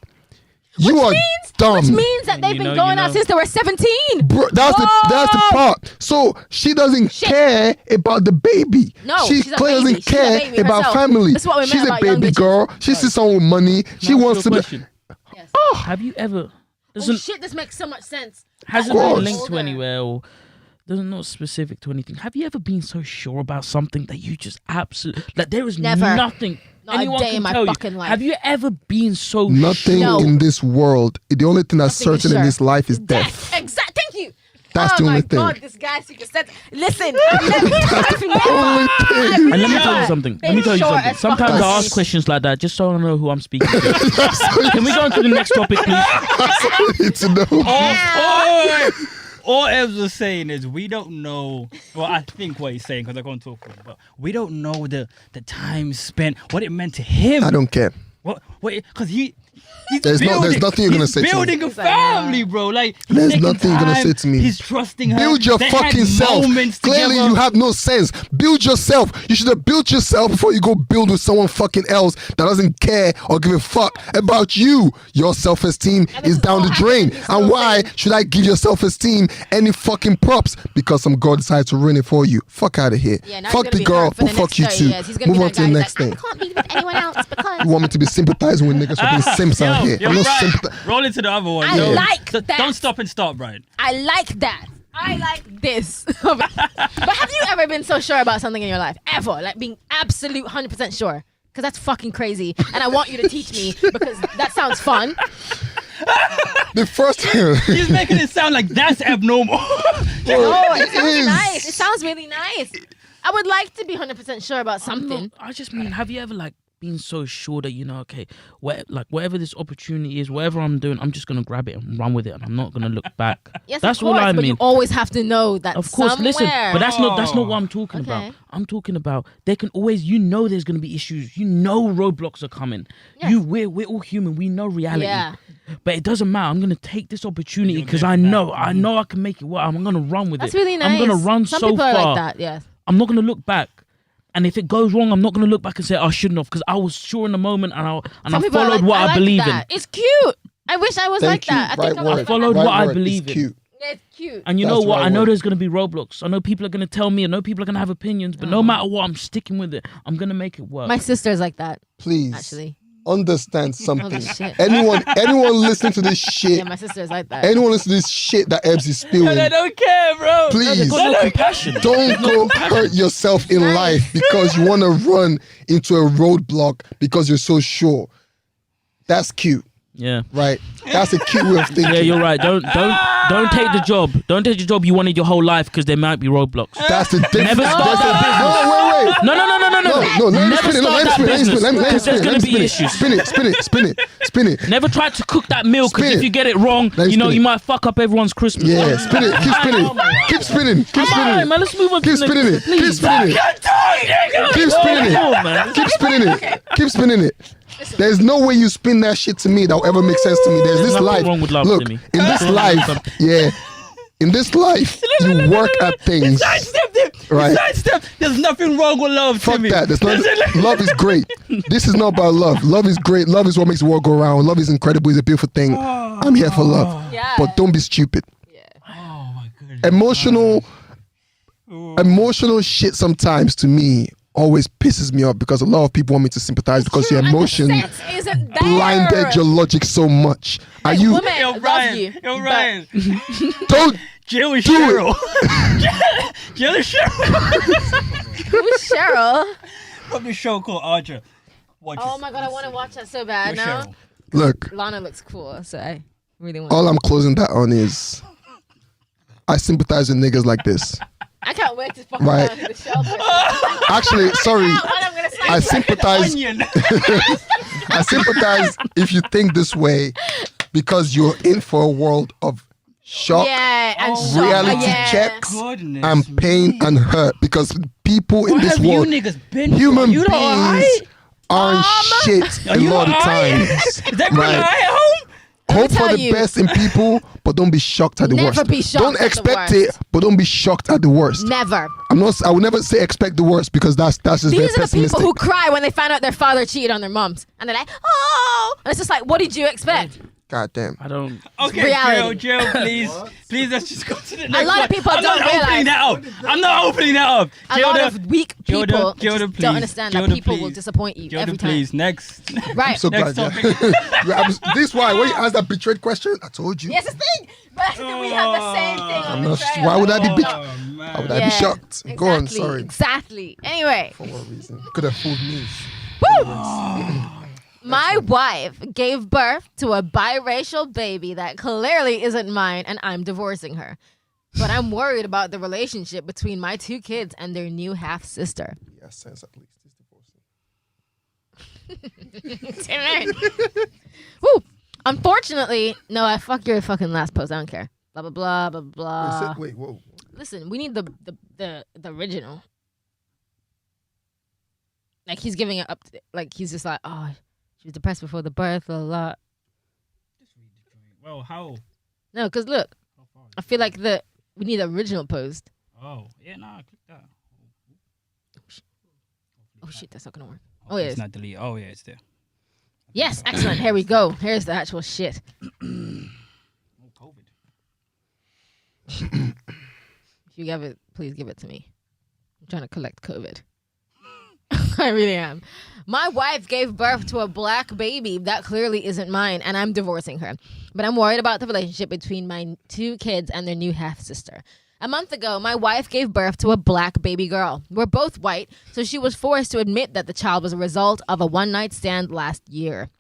Speaker 3: You are dumb.
Speaker 2: Which means that they've
Speaker 4: You
Speaker 2: been
Speaker 4: know-
Speaker 2: going
Speaker 4: you
Speaker 2: out
Speaker 4: know.
Speaker 2: since they were 17.
Speaker 3: Bro, that's the
Speaker 2: Whoa!
Speaker 3: part. So she doesn't care about the baby.
Speaker 2: No,
Speaker 3: she
Speaker 2: she's a
Speaker 3: clearly
Speaker 2: baby.
Speaker 3: doesn't
Speaker 2: She's a
Speaker 3: care
Speaker 2: baby
Speaker 3: about
Speaker 2: herself.
Speaker 3: family.
Speaker 2: That's what we meant
Speaker 3: She's a
Speaker 2: about young
Speaker 3: baby
Speaker 2: bitches.
Speaker 3: girl. She sees someone with money. She
Speaker 4: Now,
Speaker 3: wants to.
Speaker 4: question.
Speaker 2: Yes.
Speaker 4: Have you ever?
Speaker 2: Oh
Speaker 4: Doesn't
Speaker 2: shit, this makes so much sense.
Speaker 4: hasn't
Speaker 3: Of course.
Speaker 4: been linked to
Speaker 2: Older.
Speaker 4: anywhere or doesn't not specific to anything. Have you ever been so sure about something that you just absolutely like there is
Speaker 2: Never.
Speaker 4: nothing
Speaker 2: Not a
Speaker 4: anyone
Speaker 2: day
Speaker 4: can
Speaker 2: in my
Speaker 4: tell you.
Speaker 2: fucking life.
Speaker 4: Have you ever been so
Speaker 3: Nothing
Speaker 2: No.
Speaker 3: in this world. The only thing that's
Speaker 2: Nothing is
Speaker 3: certain in
Speaker 2: sure.
Speaker 3: this life is death.
Speaker 2: Exactly. Thank you.
Speaker 3: That's
Speaker 2: oh
Speaker 3: the
Speaker 2: my
Speaker 3: only thing.
Speaker 2: God, this guy super sense. Listen, I've never.
Speaker 3: Only thing.
Speaker 4: And let me tell you something. Let me tell you
Speaker 2: Short
Speaker 4: something.
Speaker 2: as
Speaker 4: Sometimes
Speaker 2: fuck.
Speaker 4: I ask questions like that just so I know who I'm speaking to. Can we go on to the next topic, please?
Speaker 3: That's all you need to know.
Speaker 1: All Evs was saying is we don't know. Well, I think what he's saying because I can't talk for him, but we don't know the time spent, what it meant to him.
Speaker 3: I don't care.
Speaker 1: What? Because he's
Speaker 3: There's
Speaker 1: building,
Speaker 3: nothing you're gonna
Speaker 1: he's
Speaker 3: say to me.
Speaker 1: building a family, bro. Like he's
Speaker 3: There's
Speaker 1: taking
Speaker 3: nothing you're gonna
Speaker 1: time,
Speaker 3: say to me.
Speaker 1: He's trusting her.
Speaker 3: Build your
Speaker 1: They had
Speaker 3: fucking self.
Speaker 1: moments
Speaker 3: Clearly,
Speaker 1: together.
Speaker 3: you have no sense. Build yourself. You should have built yourself before you go build with someone fucking else that doesn't care or give a fuck about you. Your self-esteem
Speaker 2: And this
Speaker 3: is
Speaker 2: is
Speaker 3: down
Speaker 2: all
Speaker 3: the drain.
Speaker 2: happening
Speaker 3: And
Speaker 2: so
Speaker 3: why
Speaker 2: fast.
Speaker 3: should I give your self-esteem any fucking props? Because some girl decided to ruin it for you. Fuck out of here.
Speaker 2: Yeah, now
Speaker 3: Fuck
Speaker 2: he's
Speaker 3: the
Speaker 2: gonna be
Speaker 3: girl,
Speaker 2: hurt for
Speaker 3: but
Speaker 2: the
Speaker 3: fuck
Speaker 2: next
Speaker 3: you
Speaker 2: 30
Speaker 3: too.
Speaker 2: years. He's gonna
Speaker 3: Move
Speaker 2: be
Speaker 3: on
Speaker 2: that
Speaker 3: to the
Speaker 2: guy
Speaker 3: next
Speaker 2: who's
Speaker 3: thing.
Speaker 2: like, I can't be with anyone else because.
Speaker 3: You want me to be sympathizing with niggas for being simps out here?
Speaker 1: You're
Speaker 3: I'm not
Speaker 1: right.
Speaker 3: sympathizing.
Speaker 1: Roll into the other one.
Speaker 2: I
Speaker 1: yo.
Speaker 2: like
Speaker 1: So
Speaker 2: that.
Speaker 1: Don't stop and start, Brian.
Speaker 2: I like that. I like this. But have you ever been so sure about something in your life? Ever? Like being absolute 100% sure? Because that's fucking crazy. And I want you to teach me because that sounds fun.
Speaker 3: The first
Speaker 1: He's making it sound like that's abnormal.
Speaker 2: Oh, it sounds
Speaker 3: is.
Speaker 2: nice. It sounds really nice. I would like to be 100% sure about something.
Speaker 4: I just mean, have you ever like being so sure that, okay, whatever this opportunity is, whatever I'm doing, I'm just gonna grab it and run with it, and I'm not gonna look back.
Speaker 2: Yes,
Speaker 4: that's
Speaker 2: of course,
Speaker 4: all I
Speaker 2: but
Speaker 4: mean.
Speaker 2: you always have to know that.
Speaker 4: Of course,
Speaker 2: somewhere...
Speaker 4: listen, but that's not what I'm talking
Speaker 2: Okay.
Speaker 4: about. I'm talking about there can always, there's gonna be issues. Roadblocks are coming.
Speaker 2: Yes.
Speaker 4: We're all human. We know reality.
Speaker 2: Yeah.
Speaker 4: But it doesn't matter. I'm gonna take this opportunity because I know I can make it work. I'm gonna run with
Speaker 2: That's
Speaker 4: it.
Speaker 2: really nice.
Speaker 4: I'm gonna run
Speaker 2: Some
Speaker 4: so
Speaker 2: people
Speaker 4: far.
Speaker 2: are like that. Yes.
Speaker 4: I'm not gonna look back. And if it goes wrong, I'm not gonna look back and say I shouldn't have, because I was sure in the moment and I
Speaker 2: Some people are
Speaker 4: followed
Speaker 2: like,
Speaker 4: what I
Speaker 2: like
Speaker 4: believe
Speaker 2: that.
Speaker 4: in.
Speaker 2: It's cute. I wish I was like
Speaker 3: Thank you.
Speaker 2: that. I
Speaker 3: Right
Speaker 2: think
Speaker 3: word.
Speaker 2: I
Speaker 4: followed
Speaker 3: Right
Speaker 4: what I
Speaker 3: word.
Speaker 4: believe
Speaker 3: It's
Speaker 4: in.
Speaker 3: cute.
Speaker 2: It's cute.
Speaker 4: And you
Speaker 3: That's
Speaker 4: know what?
Speaker 3: right
Speaker 4: I know
Speaker 3: word.
Speaker 4: there's going to be roadblocks. I know people are going to tell me. I know people are going to have opinions. But no matter what, I'm sticking with it. I'm going to make it work.
Speaker 2: My sister's like that.
Speaker 3: Please
Speaker 2: Actually.
Speaker 3: understand something.
Speaker 2: Holy shit.
Speaker 3: Anyone listening to this shit,
Speaker 2: Yeah, my sister's like that.
Speaker 3: anyone listening to this shit that Ebbs is spewing,
Speaker 1: I don't care, bro.
Speaker 3: please
Speaker 4: Got no compassion.
Speaker 3: don't go hurt yourself in life because you want to run into a roadblock because you're so sure. That's cute,
Speaker 4: Yeah.
Speaker 3: right? That's a cute way of thinking.
Speaker 4: Yeah, you're right. Don't take the job. Don't take the job you wanted your whole life because there might be roadblocks.
Speaker 3: That's the difference.
Speaker 4: Never start that business.
Speaker 3: No, wait.
Speaker 4: No.
Speaker 3: No, let me
Speaker 4: Never
Speaker 3: spin it.
Speaker 4: start
Speaker 3: Let me
Speaker 4: that
Speaker 3: spin it.
Speaker 4: business,
Speaker 3: Let me
Speaker 4: because there's
Speaker 3: spin
Speaker 4: gonna
Speaker 3: it.
Speaker 4: be issues.
Speaker 3: Spin it.
Speaker 4: Never try to cook that meal because
Speaker 3: Spin
Speaker 4: if
Speaker 3: it.
Speaker 4: you get it wrong,
Speaker 3: Let me spin it.
Speaker 4: you might fuck up everyone's Christmas.
Speaker 3: Yeah, spin it. Keep spinning. Keep spinning. Keep
Speaker 4: Come on,
Speaker 3: spinning.
Speaker 4: man. Let's move on
Speaker 3: Keep
Speaker 4: to the
Speaker 3: spinning
Speaker 4: next.
Speaker 3: it. Keep
Speaker 4: Please.
Speaker 3: spinning it. Keep spinning
Speaker 4: Come on,
Speaker 3: it.
Speaker 4: man.
Speaker 3: Keep spinning it. Keep spinning it. There's no way you spin that shit to me that will ever make sense to me. There's this
Speaker 4: nothing
Speaker 3: life.
Speaker 4: wrong with love,
Speaker 3: Look,
Speaker 4: Timmy.
Speaker 3: in this life, yeah. In this life, you work at things.
Speaker 1: Sidestepped it.
Speaker 3: Right.
Speaker 1: Sidestepped. There's nothing wrong with love,
Speaker 3: Fuck
Speaker 1: Timmy.
Speaker 3: that. Love is great. This is not about love. Love is great. Love is what makes the world go round. Love is incredible. It's a beautiful thing. I'm here for love.
Speaker 2: Yeah.
Speaker 3: But don't be stupid.
Speaker 1: Oh my goodness.
Speaker 3: Emotional shit sometimes to me always pisses me off because a lot of people want me to sympathize because your emotion
Speaker 2: Sense isn't there.
Speaker 3: blinded your logic so much. Are
Speaker 2: Like,
Speaker 3: you
Speaker 2: women
Speaker 1: Yo,
Speaker 2: love
Speaker 1: Ryan.
Speaker 2: you.
Speaker 1: Yo,
Speaker 2: but-
Speaker 1: Ryan.
Speaker 3: don't
Speaker 1: Jill is
Speaker 3: Do it.
Speaker 1: Cheryl. Jill is Cheryl.
Speaker 2: Who's Cheryl?
Speaker 1: From the show called Archer. Watch
Speaker 2: Oh
Speaker 1: it.
Speaker 2: my god, I want to watch that so bad
Speaker 1: With
Speaker 2: now.
Speaker 1: Cheryl.
Speaker 3: look?
Speaker 2: Lana looks cool, so I really want.
Speaker 3: All I'm closing that on is I sympathize with niggas like this.
Speaker 2: I can't wait to fuck
Speaker 3: Right.
Speaker 2: around to the shelter.
Speaker 3: Actually, sorry,
Speaker 2: I'm gonna say
Speaker 3: I sympathize.
Speaker 1: Onion.
Speaker 3: I sympathize if you think this way because you're in for a world of shock,
Speaker 2: yeah, and shock.
Speaker 3: reality
Speaker 2: yeah.
Speaker 3: checks,
Speaker 1: Goodness
Speaker 3: and pain and hurt because people in
Speaker 1: What
Speaker 3: this
Speaker 1: have
Speaker 3: world,
Speaker 1: you niggas been
Speaker 3: human
Speaker 1: through? You
Speaker 3: beings
Speaker 1: know alright?
Speaker 3: aren't shit a
Speaker 1: Are you
Speaker 3: lot of
Speaker 1: alright?
Speaker 3: times.
Speaker 1: Is that good
Speaker 3: Right.
Speaker 1: at home?
Speaker 3: Hope for
Speaker 2: tell
Speaker 3: the
Speaker 2: you.
Speaker 3: best in people, but don't be shocked at the
Speaker 2: Never
Speaker 3: worst.
Speaker 2: be shocked
Speaker 3: Don't
Speaker 2: at the
Speaker 3: expect
Speaker 2: worst.
Speaker 3: it, but don't be shocked at the worst.
Speaker 2: Never.
Speaker 3: I will never say expect the worst because that's just very
Speaker 2: These are the
Speaker 3: pessimistic.
Speaker 2: people who cry when they find out their father cheated on their moms, and they're like, "Oh!" And it's just like, what did you expect?
Speaker 3: God damn.
Speaker 4: I don't.
Speaker 1: Okay,
Speaker 2: Reality.
Speaker 1: Jill, please. Please, let's just go to the next
Speaker 2: lot of
Speaker 1: one.
Speaker 2: people
Speaker 1: I'm
Speaker 2: don't
Speaker 1: not opening
Speaker 2: realize-
Speaker 1: that up. I'm not opening that up.
Speaker 2: A lot of weak people
Speaker 1: Gilda,
Speaker 2: just
Speaker 1: please.
Speaker 2: don't understand that
Speaker 1: Gilda,
Speaker 2: people will
Speaker 1: please.
Speaker 2: disappoint you
Speaker 1: Gilda,
Speaker 2: every time.
Speaker 1: please. Next.
Speaker 2: Right.
Speaker 3: So
Speaker 1: Next
Speaker 3: glad. Yeah. This why when you asked that betrayed question, I told you.
Speaker 2: Yes, it's thing. But we have the same thing on
Speaker 3: I'm not-
Speaker 2: betrayal.
Speaker 3: why would I be
Speaker 2: Oh,
Speaker 3: bitch-
Speaker 1: Oh, man.
Speaker 3: How would I be shocked? Go on,
Speaker 2: exactly,
Speaker 3: sorry.
Speaker 2: Exactly. Anyway,
Speaker 3: For what reason? Could have fooled me.
Speaker 2: my wife gave birth to a biracial baby that clearly isn't mine, and I'm divorcing her. But I'm worried about the relationship between my two kids and their new half sister.
Speaker 3: Yeah, sense at least. It's divorcing.
Speaker 2: Timmy. Woo. Unfortunately, no, I fuck your fucking last post. I don't care. Blah blah blah blah blah.
Speaker 3: Wait, whoa.
Speaker 2: Listen, we need the original. Like he's giving it up. Like he's just like, oh, she was depressed before the birth. Blah blah.
Speaker 1: Well, how?
Speaker 2: No, because look, I feel like we need the original post.
Speaker 1: Oh, yeah, nah, click that.
Speaker 2: Oh shit, that's not gonna work. Oh, yeah.
Speaker 1: It's not delete. Oh, yeah, it's there.
Speaker 2: Yes, excellent. Here we go. Here's the actual shit.
Speaker 1: Oh, COVID.
Speaker 2: If you have it, please give it to me. I'm trying to collect COVID. I really am. My wife gave birth to a black baby that clearly isn't mine, and I'm divorcing her. But I'm worried about the relationship between my two kids and their new half-sister. A month ago, my wife gave birth to a black baby girl. We're both white, so she was forced to admit that the child was a result of a one-night stand last year.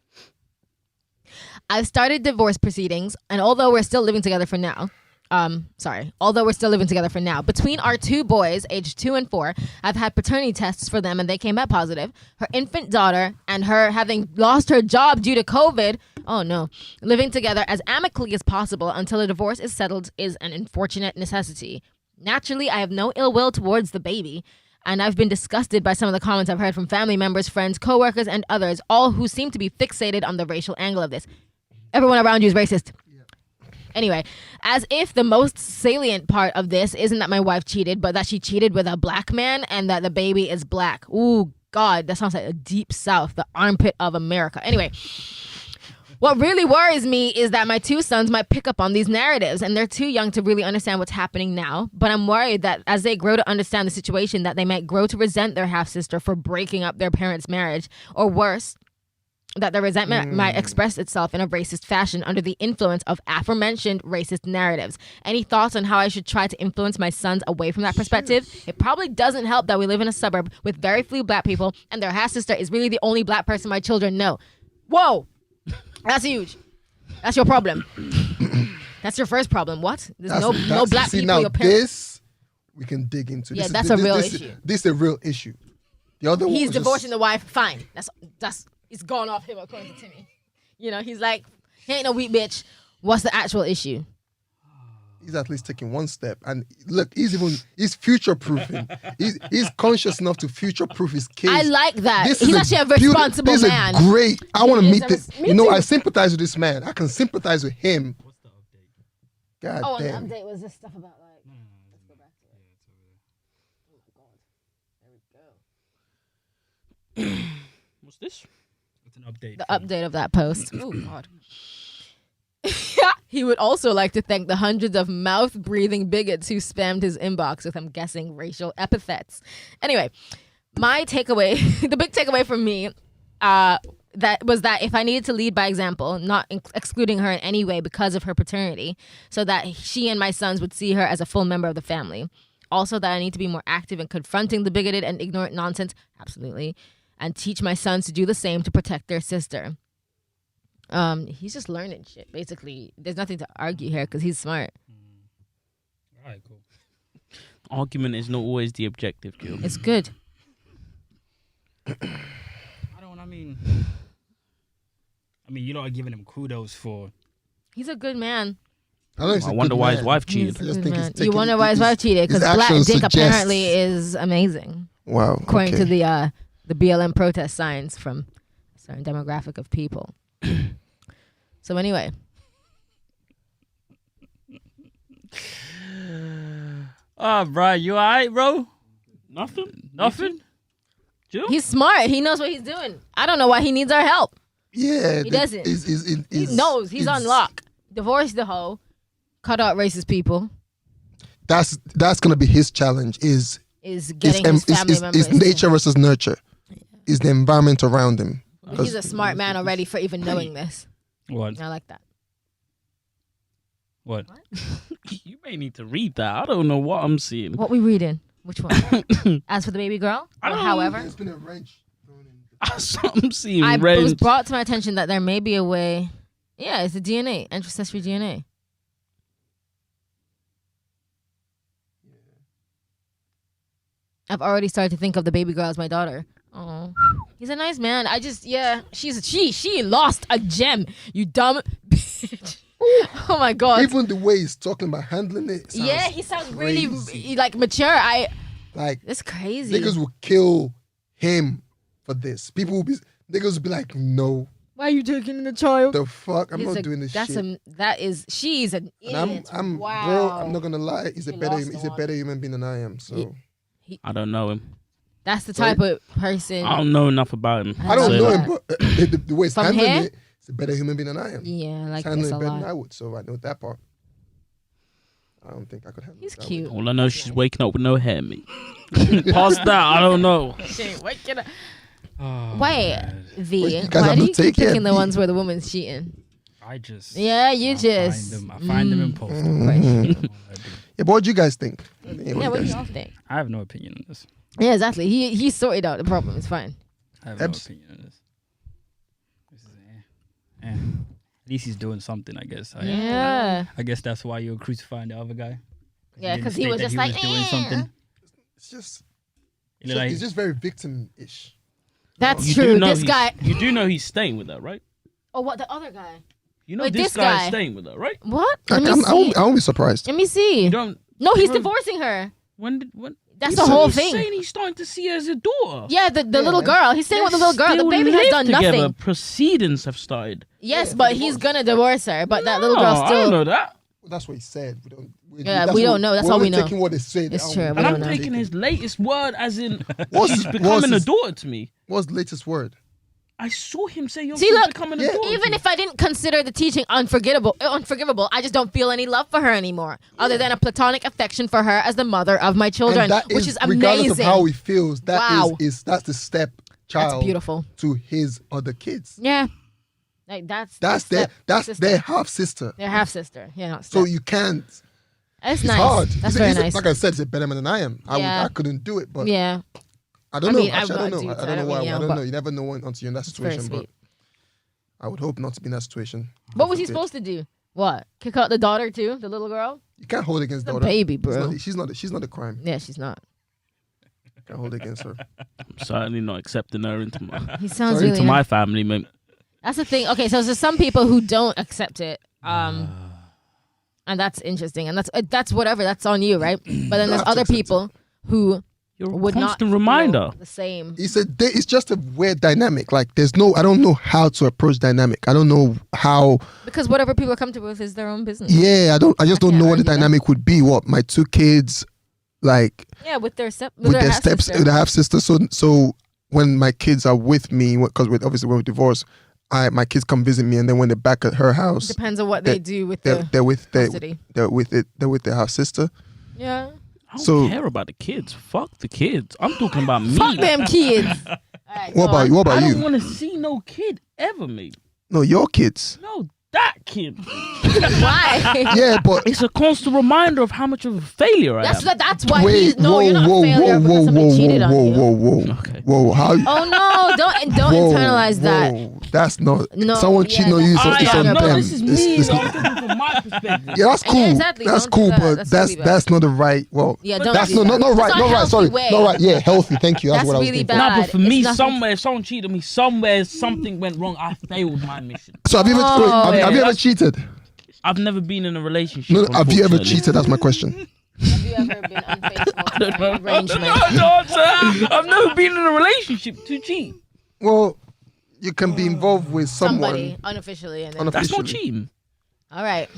Speaker 2: I've started divorce proceedings, and although we're still living together for now, Although we're still living together for now. Between our 2 boys, aged 2 and 4, I've had paternity tests for them and they came back positive. Her infant daughter and her having lost her job due to COVID, oh no, living together as amicably as possible until a divorce is settled is an unfortunate necessity. Naturally, I have no ill will towards the baby, and I've been disgusted by some of the comments I've heard from family members, friends, coworkers, and others, all who seem to be fixated on the racial angle of this. Everyone around you is racist. Anyway, as if the most salient part of this isn't that my wife cheated, but that she cheated with a black man and that the baby is black. Ooh, God, that sounds like a deep south, the armpit of America. Anyway, what really worries me is that my 2 sons might pick up on these narratives and they're too young to really understand what's happening now. But I'm worried that as they grow to understand the situation, that they might grow to resent their half-sister for breaking up their parents' marriage, or worse, that the resentment might express itself in a racist fashion under the influence of aforementioned racist narratives. Any thoughts on how I should try to influence my sons away from that perspective? It probably doesn't help that we live in a suburb with very few black people and their half-sister is really the only black person my children know. Whoa! That's huge. That's your problem. That's your first problem. What? There's no black people
Speaker 3: now,
Speaker 2: your parents.
Speaker 3: This, we can dig into.
Speaker 2: Yeah, that's a real issue.
Speaker 3: This is a real issue. The other one
Speaker 2: He's
Speaker 3: was
Speaker 2: divorcing the wife. Fine. That's it's gone off him according to Timmy. You know, he's like, he ain't no weak bitch. What's the actual issue?
Speaker 3: He's at least taking one step. And look, he's future-proofing. he's conscious enough to future-proof his kids.
Speaker 2: I like that.
Speaker 3: This
Speaker 2: He's
Speaker 3: is
Speaker 2: actually a responsible
Speaker 3: this
Speaker 2: man.
Speaker 3: Is great. I want to
Speaker 2: He
Speaker 3: meet
Speaker 2: is
Speaker 3: this.
Speaker 2: me
Speaker 3: You know,
Speaker 2: too.
Speaker 3: I sympathize with this man. I can sympathize with him.
Speaker 1: What's the update?
Speaker 3: God
Speaker 2: Oh,
Speaker 3: damn.
Speaker 2: and the update was this stuff about like. Let's go back to it. Oh my God. There we go.
Speaker 4: What's this?
Speaker 1: It's an update.
Speaker 2: The update of that post. Oh God. He would also like to thank the hundreds of mouth-breathing bigots who spammed his inbox with, I'm guessing, racial epithets. Anyway, my takeaway, the big takeaway from me, that was that if I needed to lead by example, not excluding her in any way because of her paternity, so that she and my sons would see her as a full member of the family. Also, that I need to be more active in confronting the bigoted and ignorant nonsense, absolutely, and teach my sons to do the same to protect their sister. He's just learning shit. Basically, there's nothing to argue here because he's smart.
Speaker 1: All right, cool.
Speaker 4: Argument is not always the objective, Gil.
Speaker 2: It's good.
Speaker 1: I mean, you know, I'm giving him kudos for.
Speaker 2: He's a good man.
Speaker 3: I
Speaker 4: wonder why his wife
Speaker 2: He's
Speaker 4: cheated.
Speaker 2: a
Speaker 3: I just
Speaker 2: good
Speaker 3: think he's
Speaker 2: man.
Speaker 3: taking-
Speaker 2: You wonder why his wife cheated because
Speaker 3: his
Speaker 2: black
Speaker 3: actions
Speaker 2: dick
Speaker 3: suggest-
Speaker 2: apparently is amazing,
Speaker 3: Wow.
Speaker 2: according
Speaker 3: okay.
Speaker 2: to the BLM protest signs from a certain demographic of people. So anyway,
Speaker 1: Bro, you all right, bro?
Speaker 4: Nothing? Jill?
Speaker 2: he's smart. He knows what he's doing. I don't know why he needs our help.
Speaker 3: Yeah.
Speaker 2: He doesn't. He
Speaker 3: He
Speaker 2: knows he's on lock. Divorce the hoe. Cut out racist people.
Speaker 3: That's gonna be his challenge. Is
Speaker 2: Getting his family members.
Speaker 3: nature versus nurture. Is the environment around him.
Speaker 2: He's a smart man already for even knowing this.
Speaker 1: What?
Speaker 2: I like that.
Speaker 1: What?
Speaker 4: You may need to read that. I don't know what I'm seeing.
Speaker 2: What we reading? Which one? As for the baby girl? Or however?
Speaker 3: There's been a wrench thrown in.
Speaker 4: I'm seeing
Speaker 2: It was
Speaker 4: red.
Speaker 2: brought to my attention that there may be a way. Yeah, it's a DNA, ancestry DNA. I've already started to think of the baby girl as my daughter. Oh, he's a nice man. She lost a gem. You dumb bitch. Oh my God.
Speaker 3: Even the way he's talking about handling it.
Speaker 2: Yeah, he sounds
Speaker 3: crazy.
Speaker 2: really like mature.
Speaker 3: Like
Speaker 2: It's crazy.
Speaker 3: niggas will kill him for this. Niggas will be like, no,
Speaker 2: Why are you taking the child?
Speaker 3: the fuck, I'm not doing this shit.
Speaker 2: She's an
Speaker 3: And
Speaker 2: idiot.
Speaker 3: I'm
Speaker 2: wow.
Speaker 3: bro, I'm not gonna lie. He's a
Speaker 2: He
Speaker 3: better
Speaker 2: lost
Speaker 3: human being than I am. So
Speaker 4: I don't know him.
Speaker 2: That's the type of person.
Speaker 4: I don't know enough about him.
Speaker 3: I don't
Speaker 2: Say
Speaker 3: know
Speaker 2: that.
Speaker 3: him, but the way he's
Speaker 2: From
Speaker 3: handling
Speaker 2: here?
Speaker 3: it, he's a better human being than I am.
Speaker 2: Yeah, I like
Speaker 3: He's handling
Speaker 2: this
Speaker 3: it
Speaker 2: a
Speaker 3: better than I
Speaker 2: lot.
Speaker 3: would. So I know that part. I don't think I could handle it.
Speaker 2: He's
Speaker 3: that
Speaker 2: cute.
Speaker 4: All I know, she's waking up with no hair, mate. Past that, I don't know.
Speaker 1: Oh,
Speaker 2: Wait,
Speaker 1: man.
Speaker 2: V.
Speaker 3: Well, you guys
Speaker 2: Why
Speaker 3: have
Speaker 2: do
Speaker 3: to
Speaker 2: you keep
Speaker 3: take care,
Speaker 2: picking the
Speaker 3: V.
Speaker 2: ones where the woman's cheating?
Speaker 1: I just.
Speaker 2: Yeah, you
Speaker 1: I
Speaker 2: just.
Speaker 1: find them and post them.
Speaker 3: Mhm. Yeah, but what do you guys think?
Speaker 2: Yeah, what do y'all think?
Speaker 1: I have no opinion on this.
Speaker 2: Yeah, exactly. He sorted out the problem. It's fine.
Speaker 1: I have no
Speaker 3: Ebs?
Speaker 1: opinion on this. This is At least he's doing something, I guess.
Speaker 2: Yeah.
Speaker 1: I guess that's why you're crucifying the other guy.
Speaker 2: Yeah,
Speaker 1: didn't
Speaker 2: because he
Speaker 1: state
Speaker 2: was
Speaker 1: that
Speaker 2: just like,
Speaker 1: doing something.
Speaker 3: It's just,
Speaker 1: You know, like,
Speaker 3: it's just very victim-ish.
Speaker 2: That's
Speaker 4: You
Speaker 2: true.
Speaker 4: do know
Speaker 2: This
Speaker 4: he's-
Speaker 2: guy.
Speaker 4: You do know he's staying with her, right?
Speaker 2: Oh, what the other guy?
Speaker 4: You know
Speaker 2: Wait,
Speaker 4: this
Speaker 2: this
Speaker 4: guy's
Speaker 2: guy.
Speaker 4: staying with her, right?
Speaker 2: What?
Speaker 3: I
Speaker 2: Let me see.
Speaker 3: won't be surprised.
Speaker 2: Let me see.
Speaker 4: You don't.
Speaker 2: No, he's
Speaker 4: Bro,
Speaker 2: divorcing her.
Speaker 4: When?
Speaker 2: That's
Speaker 3: He
Speaker 2: the
Speaker 3: said-
Speaker 2: whole
Speaker 3: he's
Speaker 2: thing.
Speaker 4: Saying he's starting to see her as a daughter.
Speaker 2: Yeah, the little
Speaker 3: man.
Speaker 2: girl. He's staying with the little girl. The
Speaker 4: Still
Speaker 2: baby has
Speaker 4: live
Speaker 2: done
Speaker 4: together.
Speaker 2: nothing.
Speaker 4: Proceedings have started.
Speaker 2: Yes, but he's gonna divorce her. But that little girl
Speaker 4: No, I don't
Speaker 2: still.
Speaker 4: know that.
Speaker 3: That's what he said.
Speaker 2: Yeah, we don't know. That's
Speaker 3: we're
Speaker 2: all we
Speaker 3: only
Speaker 2: know.
Speaker 3: taking what they said.
Speaker 2: It's
Speaker 3: and
Speaker 2: true, we
Speaker 4: And
Speaker 2: don't
Speaker 4: I'm
Speaker 2: know.
Speaker 4: taking his latest word as in
Speaker 3: What's-
Speaker 4: she's
Speaker 3: what's
Speaker 4: becoming a
Speaker 3: his-
Speaker 4: daughter to me.
Speaker 3: What's the latest word?
Speaker 4: I saw him say, "Yo,
Speaker 2: See,
Speaker 4: she's
Speaker 2: look,
Speaker 4: becoming a
Speaker 3: yeah.
Speaker 4: daughter."
Speaker 2: Even
Speaker 4: to
Speaker 2: if I didn't consider the teaching unforgivable, I just don't feel any love for her anymore, other than a platonic affection for her as the mother of my children,
Speaker 3: And that
Speaker 2: which is
Speaker 3: regardless
Speaker 2: amazing.
Speaker 3: of how he feels, that
Speaker 2: Wow.
Speaker 3: is that's the step child
Speaker 2: That's beautiful.
Speaker 3: to his other kids.
Speaker 2: Yeah, like that's
Speaker 3: Their
Speaker 2: sister.
Speaker 3: their half sister.
Speaker 2: Their half sister. Yeah, not
Speaker 3: So
Speaker 2: step.
Speaker 3: you can't.
Speaker 2: That's
Speaker 3: It's
Speaker 2: nice.
Speaker 3: hard.
Speaker 2: That's very nice.
Speaker 3: Like I said, it's a better man than I am.
Speaker 2: Yeah.
Speaker 3: I couldn't do it, but
Speaker 2: Yeah,
Speaker 3: I don't
Speaker 2: I
Speaker 3: know.
Speaker 2: mean,
Speaker 3: Actually, I
Speaker 2: I've
Speaker 3: don't know.
Speaker 2: got dudes,
Speaker 3: I don't know why.
Speaker 2: really
Speaker 3: I
Speaker 2: know,
Speaker 3: don't
Speaker 2: but
Speaker 3: know. You never know until you're in that
Speaker 2: it's very
Speaker 3: situation. But
Speaker 2: sweet.
Speaker 3: I would hope not to be in that situation.
Speaker 2: What was he
Speaker 3: God forbid.
Speaker 2: supposed to do? What? Kick out the daughter too? The little girl?
Speaker 3: You can't hold against
Speaker 2: The
Speaker 3: daughter.
Speaker 2: baby, bro.
Speaker 3: She's not a crime.
Speaker 2: Yeah, she's not.
Speaker 3: Can't hold against her.
Speaker 4: I'm certainly not accepting her into my
Speaker 2: He sounds
Speaker 3: Sorry,
Speaker 2: really.
Speaker 4: into my family, man.
Speaker 2: That's the thing. Okay, so there's some people who don't accept it. And that's interesting. And that's whatever. That's on you, right? But then
Speaker 3: I
Speaker 2: there's
Speaker 3: have to
Speaker 2: other
Speaker 3: accept
Speaker 2: people who
Speaker 4: You're a
Speaker 2: would not
Speaker 4: constant
Speaker 2: feel
Speaker 4: reminder.
Speaker 2: the same.
Speaker 3: It's just a weird dynamic. Like I don't know how to approach dynamic. I don't know how.
Speaker 2: Because whatever people are comfortable with is their own business.
Speaker 3: Yeah, I just don't
Speaker 2: can't
Speaker 3: know what the
Speaker 2: argue that.
Speaker 3: dynamic would be. What my two kids, like
Speaker 2: Yeah, with their
Speaker 3: with their steps,
Speaker 2: half-sister.
Speaker 3: the half sister. So when my kids are with me, because obviously when we divorce, my kids come visit me, and then when they're back at her house,
Speaker 2: Depends on what they do with
Speaker 3: they're,
Speaker 2: the
Speaker 3: they're with
Speaker 2: custody.
Speaker 3: they're with their half sister.
Speaker 2: Yeah.
Speaker 4: I don't
Speaker 3: So-
Speaker 4: care about the kids. Fuck the kids. I'm talking about me.
Speaker 2: Fuck them kids. All right,
Speaker 3: What
Speaker 2: go
Speaker 3: about
Speaker 2: on.
Speaker 3: you? What
Speaker 4: I
Speaker 3: about
Speaker 4: don't
Speaker 3: you?
Speaker 4: want to see no kid ever, mate.
Speaker 3: No, your kids.
Speaker 4: No, that kid.
Speaker 2: Why?
Speaker 3: Yeah, but
Speaker 4: It's a constant reminder of how much of a failure I am.
Speaker 2: That's why
Speaker 3: wait,
Speaker 2: he's no,
Speaker 3: whoa,
Speaker 2: you're not
Speaker 3: whoa,
Speaker 2: a failure
Speaker 3: whoa,
Speaker 2: because
Speaker 3: whoa,
Speaker 2: somebody
Speaker 3: whoa,
Speaker 2: cheated
Speaker 3: whoa,
Speaker 2: on you.
Speaker 3: whoa, whoa,
Speaker 4: Okay.
Speaker 3: whoa. How?
Speaker 2: Oh no, don't
Speaker 3: whoa,
Speaker 2: internalize that.
Speaker 3: whoa. That's not.
Speaker 2: No,
Speaker 3: someone
Speaker 2: yeah,
Speaker 3: cheating on you.
Speaker 2: that's-
Speaker 3: It's
Speaker 2: I
Speaker 3: on
Speaker 2: am.
Speaker 3: them.
Speaker 4: No, this is me.
Speaker 3: It's-
Speaker 4: I'm talking from my perspective.
Speaker 3: yeah, that's cool.
Speaker 2: exactly,
Speaker 3: That's
Speaker 2: don't do
Speaker 3: cool,
Speaker 2: that.
Speaker 3: but
Speaker 2: That's
Speaker 3: that's
Speaker 2: really bad.
Speaker 3: that's not the right. Well,
Speaker 2: Yeah, don't
Speaker 3: that's
Speaker 2: do
Speaker 3: not
Speaker 2: that.
Speaker 3: right.
Speaker 2: It's
Speaker 3: Not
Speaker 2: not
Speaker 3: right. Sorry,
Speaker 2: healthy way.
Speaker 3: not right. Yeah, healthy. Thank you. That's
Speaker 2: That's
Speaker 3: what I was
Speaker 2: really
Speaker 3: thinking.
Speaker 2: bad.
Speaker 4: Nah, but for
Speaker 2: It's
Speaker 4: me,
Speaker 2: nothing-
Speaker 4: somewhere, if someone cheated on me, somewhere something went wrong. I failed my mission.
Speaker 3: So have you ever?
Speaker 2: Oh,
Speaker 3: wait, have you
Speaker 4: yeah.
Speaker 3: ever cheated?
Speaker 4: I've never been in a relationship.
Speaker 3: No, have you ever
Speaker 4: unfortunately.
Speaker 3: cheated? That's my question.
Speaker 2: Have you ever been unfaithful to an arrangement?
Speaker 4: No, sir. I've never been in a relationship to cheat.
Speaker 3: Well, you can be involved with
Speaker 2: Somebody
Speaker 3: someone.
Speaker 2: unofficially, and then,
Speaker 4: That's not
Speaker 3: Officially.
Speaker 4: cheating.
Speaker 2: all right.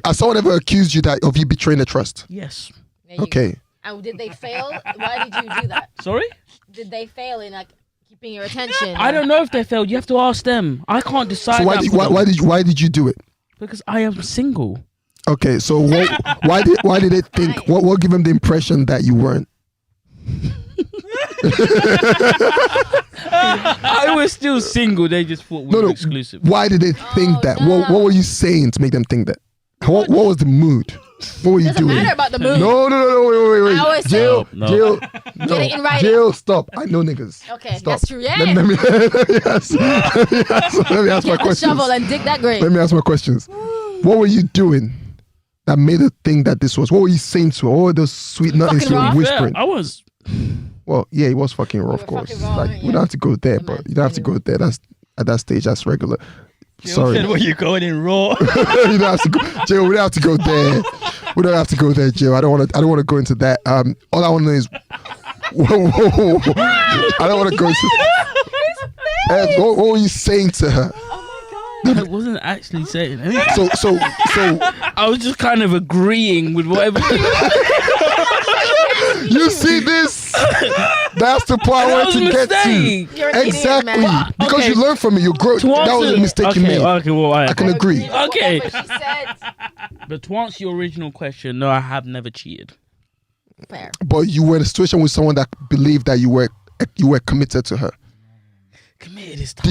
Speaker 3: Has someone ever accused you of you betraying the trust?
Speaker 4: Yes.
Speaker 2: There you
Speaker 3: Okay.
Speaker 2: go. And did they fail? Why did you do that?
Speaker 4: Sorry?
Speaker 2: Did they fail in like keeping your attention?
Speaker 4: I don't know if they failed. You have to ask them. I can't decide.
Speaker 3: So
Speaker 4: that for them.
Speaker 3: why did you do it?
Speaker 4: Because I am single.
Speaker 3: Okay, so why did they think? What gave them the impression that you weren't?
Speaker 4: I was still single. They just thought we were exclusive.
Speaker 3: Why did they think that?
Speaker 2: no.
Speaker 3: What were you saying to make them think that? What was the mood? What were you
Speaker 2: Doesn't
Speaker 3: doing?
Speaker 2: matter about the mood.
Speaker 3: No, wait.
Speaker 2: I always say-
Speaker 3: Jill,
Speaker 4: No.
Speaker 3: Jill, no.
Speaker 2: Get it in writing.
Speaker 3: Jill, stop. I know niggas.
Speaker 2: Okay,
Speaker 3: Stop.
Speaker 2: that's true. Yeah.
Speaker 3: Let me ask my
Speaker 2: Get the
Speaker 3: questions.
Speaker 2: shovel and dig that grave.
Speaker 3: Let me ask my questions. What were you doing that made her think that this was? What were you saying to her? What were those sweet nothings you were
Speaker 2: rough.
Speaker 3: whispering?
Speaker 4: I was.
Speaker 3: Well, yeah, it was fucking raw, of
Speaker 2: were
Speaker 3: course.
Speaker 2: fucking raw,
Speaker 3: Like,
Speaker 2: yeah.
Speaker 3: we don't have to go there,
Speaker 2: Yeah,
Speaker 3: but
Speaker 2: man.
Speaker 3: you don't have to go there. That's at that stage, that's regular. Sorry.
Speaker 1: Said, where you going in raw?
Speaker 3: You don't have to go, Jill. We don't have to go there. We don't have to go there, Jill. I don't want to go into that. All I want to know is, whoa. I don't want to go into. What were you saying to her?
Speaker 4: I wasn't actually saying anything.
Speaker 3: So.
Speaker 4: I was just kind of agreeing with whatever.
Speaker 3: You see this? That's the part I
Speaker 4: That
Speaker 3: want
Speaker 4: was
Speaker 3: to
Speaker 4: a
Speaker 3: get
Speaker 4: mistake.
Speaker 3: to.
Speaker 2: You're an idiot,
Speaker 3: Exactly.
Speaker 2: man.
Speaker 3: Because
Speaker 4: Okay.
Speaker 3: you learn from it. You grow.
Speaker 4: To
Speaker 3: That was a
Speaker 4: answer-
Speaker 3: mistake you made.
Speaker 4: Okay, well,
Speaker 3: I can agree.
Speaker 4: Okay.
Speaker 2: Whatever she said.
Speaker 4: But to answer your original question, no, I have never cheated.
Speaker 2: Fair.
Speaker 3: But you were in a situation with someone that believed that you were committed to her.
Speaker 4: Committed is tough.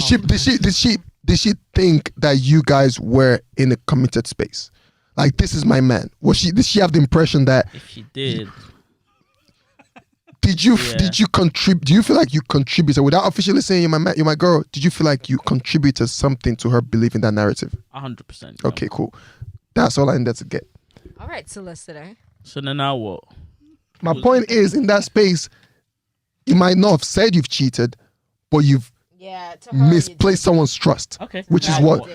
Speaker 3: Did she think that you guys were in a committed space? Like, this is my man. Did she have the impression that
Speaker 4: If she did,
Speaker 3: Did you contribute? Do you feel like you contributed without officially saying you're my girl? Did you feel like you contributed something to her believing that narrative?
Speaker 4: 100%.
Speaker 3: Okay, cool. That's all I needed to get.
Speaker 2: All right, solicitor.
Speaker 4: So then now what?
Speaker 3: My point is, in that space, you might not have said you've cheated, but you've
Speaker 2: Yeah, to her, you
Speaker 3: misplaced someone's trust.
Speaker 4: Okay.
Speaker 3: Which is
Speaker 2: Right.
Speaker 3: what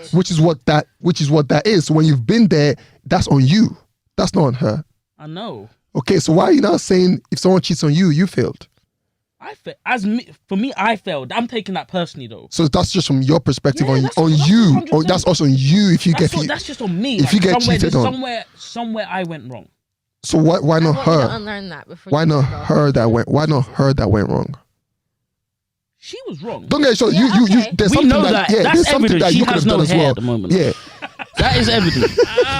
Speaker 3: that is. So when you've been there, that's on you. That's not on her.
Speaker 4: I know.
Speaker 3: Okay, so why are you now saying if someone cheats on you, you failed?
Speaker 4: For me, I failed. I'm taking that personally though.
Speaker 3: So that's just from your perspective
Speaker 4: Yeah,
Speaker 3: on
Speaker 4: that's
Speaker 3: you.
Speaker 4: 100%.
Speaker 3: Or that's also on you if you
Speaker 4: That's just on me.
Speaker 3: if you get cheated on.
Speaker 4: Somewhere I went wrong.
Speaker 3: So why
Speaker 2: I
Speaker 3: not
Speaker 2: want you to
Speaker 3: her?
Speaker 2: unlearn that before
Speaker 3: Why
Speaker 2: you
Speaker 3: not
Speaker 2: go.
Speaker 3: her that went? Why not her that went wrong?
Speaker 4: She was wrong.
Speaker 3: Don't get so
Speaker 2: Yeah,
Speaker 3: you
Speaker 2: okay.
Speaker 3: there's
Speaker 4: We
Speaker 3: something
Speaker 4: know
Speaker 3: that,
Speaker 4: that.
Speaker 3: yeah,
Speaker 4: That's
Speaker 3: there's something
Speaker 4: evident.
Speaker 3: that
Speaker 4: She
Speaker 3: you could
Speaker 4: has
Speaker 3: have done
Speaker 4: no
Speaker 3: as
Speaker 4: hair
Speaker 3: well.
Speaker 4: at the moment.
Speaker 3: Yeah,
Speaker 4: That is evident.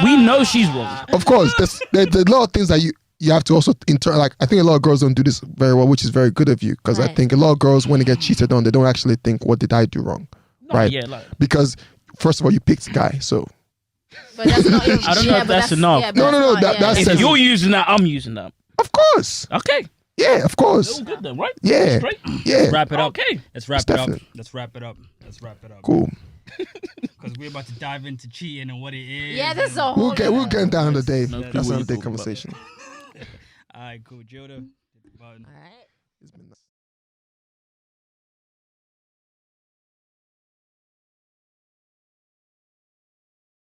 Speaker 4: We know she's wrong.
Speaker 3: of course. There's a lot of things that you have to also like. I think a lot of girls don't do this very well, which is very good of you, because I
Speaker 2: Right.
Speaker 3: think a lot of girls when they get cheated on, they don't actually think, what did I do wrong, right?
Speaker 4: Yeah, like
Speaker 3: Because first of all, you picked a guy, so
Speaker 2: But that's not even,
Speaker 4: I don't know if
Speaker 2: but
Speaker 4: that's enough.
Speaker 2: Yeah, but
Speaker 3: No,
Speaker 2: that's
Speaker 3: no,
Speaker 2: not-
Speaker 3: that-
Speaker 2: yeah,
Speaker 3: that's
Speaker 2: yeah.
Speaker 4: if you're using that, I'm using that.
Speaker 3: of course,
Speaker 4: Okay.
Speaker 3: yeah, of
Speaker 4: It's
Speaker 3: course,
Speaker 4: all good then, right?
Speaker 3: yeah,
Speaker 4: Straight.
Speaker 3: yeah,
Speaker 1: Wrap it up.
Speaker 4: Okay.
Speaker 1: Let's wrap
Speaker 3: It's
Speaker 1: it up.
Speaker 3: definite.
Speaker 1: Let's wrap it up. Let's wrap it up.
Speaker 3: cool.
Speaker 1: Because we're about to dive into cheating and what it is.
Speaker 2: Yeah, this is a
Speaker 1: and-
Speaker 2: whole.
Speaker 3: We'll get down the day.
Speaker 4: No clue
Speaker 3: That's
Speaker 4: what
Speaker 3: another
Speaker 4: you're
Speaker 3: day
Speaker 4: talking about.
Speaker 3: conversation.
Speaker 1: All right, cool. Joda.
Speaker 2: All right.
Speaker 3: It's been nice.